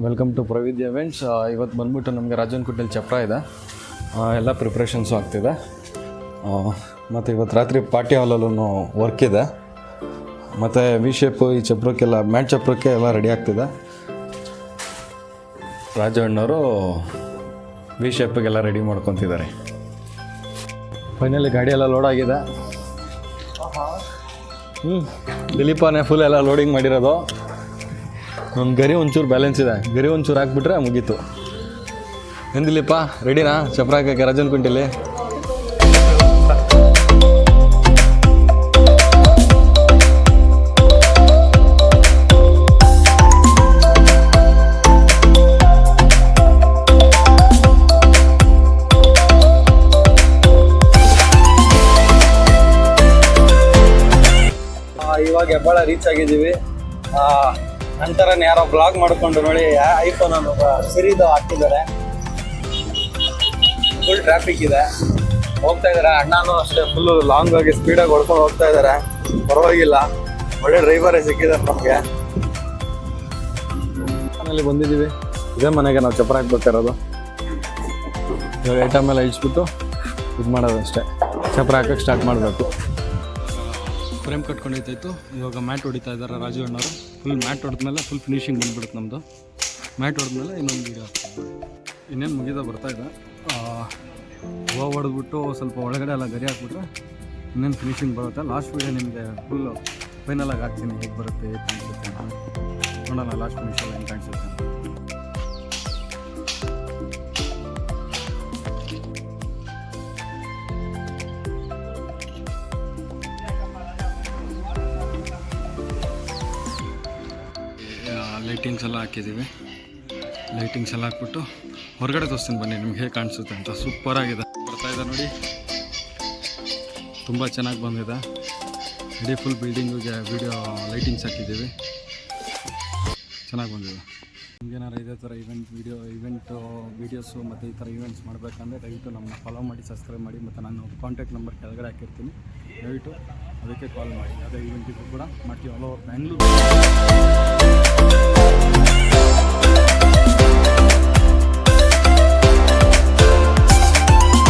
Welcome to ಪ್ರವಿದ್ಯ events. ಇವತ್ತು ಬಂದ್ಬಿಟ್ಟು ನಮಗೆ ರಾಜನಕುಂಟೆಲಿ ಚಪ್ರ ಇದೆ, ಎಲ್ಲ ಪ್ರಿಪ್ರೇಷನ್ಸು ಆಗ್ತಿದೆ. ಮತ್ತು ಇವತ್ತು ರಾತ್ರಿ ಪಾರ್ಟಿ ಹಾಲಲ್ಲೂ ವರ್ಕ್ ಇದೆ. ಮತ್ತು ವಿ ಶೇಪು ಈ ಚಪ್ರಕ್ಕೆಲ್ಲ ಮ್ಯಾಟ್ ಚಪ್ರಕ್ಕೆ ಎಲ್ಲ ರೆಡಿ ಆಗ್ತಿದೆ. ರಾಜಣ್ಣವರು ವಿ ಶೇಪಿಗೆಲ್ಲ ರೆಡಿ ಮಾಡ್ಕೊತಿದ್ದಾರೆ. ಫೈನಲಿ ಗಾಡಿ ಎಲ್ಲ ಲೋಡ್ ಆಗಿದೆ. ದಿಲೀಪನೇ ಫುಲ್ ಎಲ್ಲ ಲೋಡಿಂಗ್ ಮಾಡಿರೋದು. ಒಂದು ಗರಿ ಒಂಚೂರು ಬ್ಯಾಲೆನ್ಸ್ ಇದೆ, ಗರಿ ಒಂಚೂರು ಹಾಕ್ಬಿಟ್ರೆ ಮುಗೀತು. ಏನು ದಿಲೀಪ, ರೆಡಿನಾ ಚಪ್ರ ಹಾಕಕ್ಕೆ ರಾಜನಕುಂಟೆಲಿ? ಇವಾಗ ಹೆಬ್ಬಾಳ ರೀಚ್ ಆಗಿದ್ದೀವಿ. ನಂತರನೇ ಯಾರೋ ಬ್ಲಾಗ್ ಮಾಡಿಕೊಂಡು ನೋಡಿ ಐಫೋನ್ ಅನ್ನು ಸಿರಿದು ಹಾಕ್ತಿದ್ದಾರೆ. ಫುಲ್ ಟ್ರಾಫಿಕ್ ಇದೆ, ಹೋಗ್ತಾ ಇದ್ದಾರೆ. ಅಣ್ಣನೂ ಅಷ್ಟೇ ಫುಲ್ಲು ಲಾಂಗ್ ಆಗಿ ಸ್ಪೀಡಾಗಿ ಹೊಡ್ಕೊಂಡು ಹೋಗ್ತಾ ಇದ್ದಾರೆ. ಪರವಾಗಿಲ್ಲ, ಒಳ್ಳೆ ಡ್ರೈವರೇ ಸಿಕ್ಕಿದ್ದಾರೆ ನಮಗೆ. ಮನೇಲಿ ಬಂದಿದ್ದೀವಿ, ಇದೇ ಮನೆಗೆ ನಾವು ಚಪ್ರ ಹಾಕ್ಬೇಕಾಗಿರೋದು. ಇವಾಗ ಐಟಮ್ ಎಲ್ಲ ಇಳಿಸ್ಬಿಟ್ಟು ಇದು ಮಾಡೋದು ಅಷ್ಟೇ, ಚಪ್ರ ಹಾಕಕ್ಕೆ ಸ್ಟಾರ್ಟ್ ಮಾಡಬೇಕು. ಫ್ರೇಮ್ ಕಟ್ಕೊಂಡೈತಾಯಿತು. ಇವಾಗ ಮ್ಯಾಟ್ ಹೊಡಿತಾ ಇದ್ದಾರೆ ರಾಜು ಅಣ್ಣವರು. ಫುಲ್ ಮ್ಯಾಟ್ ಹೊಡೆದ್ಮೇಲೆ ಫುಲ್ ಫಿನಿಶಿಂಗ್ ಬಂದ್ಬಿಡುತ್ತೆ ನಮ್ಮದು. ಮ್ಯಾಟ್ ಹೊಡೆದ್ಮೇಲೆ ಇನ್ನೊಂದು ವೀಡಿಯೋ ಆಗ್ತದೆ. ಇನ್ನೇನು ಮುಗಿದ ಬರ್ತಾಯಿದೆ. ಹೂವು ಹೊಡೆದ್ಬಿಟ್ಟು ಸ್ವಲ್ಪ ಒಳಗಡೆ ಎಲ್ಲ ಗರಿ ಹಾಕ್ಬಿಟ್ರೆ ಇನ್ನೇನು ಫಿನಿಶಿಂಗ್ ಬರುತ್ತೆ. ಲಾಸ್ಟ್ ವೀಡಿಯೋ ನಿಮಗೆ ಫುಲ್ಲು ಫೈನಲಾಗಿ ಹಾಕ್ತೀನಿ, ಹೇಗೆ ಬರುತ್ತೆ, ಹೇಗೆ ಕಾಣಿಸುತ್ತೆ ನೋಡೋಣ. ಲಾಸ್ಟ್ ಫಿನಿಶಲ್ಲಿ ಹೆಂಗೆ ಕಾಣಿಸುತ್ತೆ. ಲೈಟಿಂಗ್ಸ್ ಎಲ್ಲ ಹಾಕಿದ್ದೀವಿ. ಲೈಟಿಂಗ್ಸ್ ಎಲ್ಲ ಹಾಕ್ಬಿಟ್ಟು ಹೊರಗಡೆ ತೋರಿಸ್ತೀನಿ ಬನ್ನಿ ನಿಮ್ಗೆ ಹೇಗೆ ಕಾಣಿಸುತ್ತೆ ಅಂತ. ಸೂಪರಾಗಿದೆ, ಬರ್ತಾಯಿದೆ ನೋಡಿ, ತುಂಬ ಚೆನ್ನಾಗಿ ಬಂದಿದೆ. ಇಡೀ ಫುಲ್ ಬಿಲ್ಡಿಂಗಿಗೆ ವಿಡಿಯೋ ಲೈಟಿಂಗ್ಸ್ ಹಾಕಿದ್ದೀವಿ, ಚೆನ್ನಾಗಿ ಬಂದಿದೆ. ನಿಮ್ಗೇನಾರು ಇದೇ ಥರ ಇವೆಂಟು ವೀಡಿಯೋಸು ಮತ್ತು ಈ ಥರ ಈವೆಂಟ್ಸ್ ಮಾಡಬೇಕಂದ್ರೆ ದಯವಿಟ್ಟು ನಮ್ಮನ್ನ ಫಾಲೋ ಮಾಡಿ, ಸಬ್ಸ್ಕ್ರೈಬ್ ಮಾಡಿ. ಮತ್ತು ನಾನು ಕಾಂಟ್ಯಾಕ್ಟ್ ನಂಬರ್ ಕೆಳಗಡೆ ಹಾಕಿರ್ತೀನಿ, ದಯವಿಟ್ಟು ಅದಕ್ಕೆ ಕಾಲ್ ಮಾಡಿ. ಅದೇ ಈವೆಂಟಿಗೂ ಕೂಡ ಮಾಡ್ತೀವಿ ಆಲ್ ಓವರ್ ಬ್ಯಾಂಗ್ಳೂರು.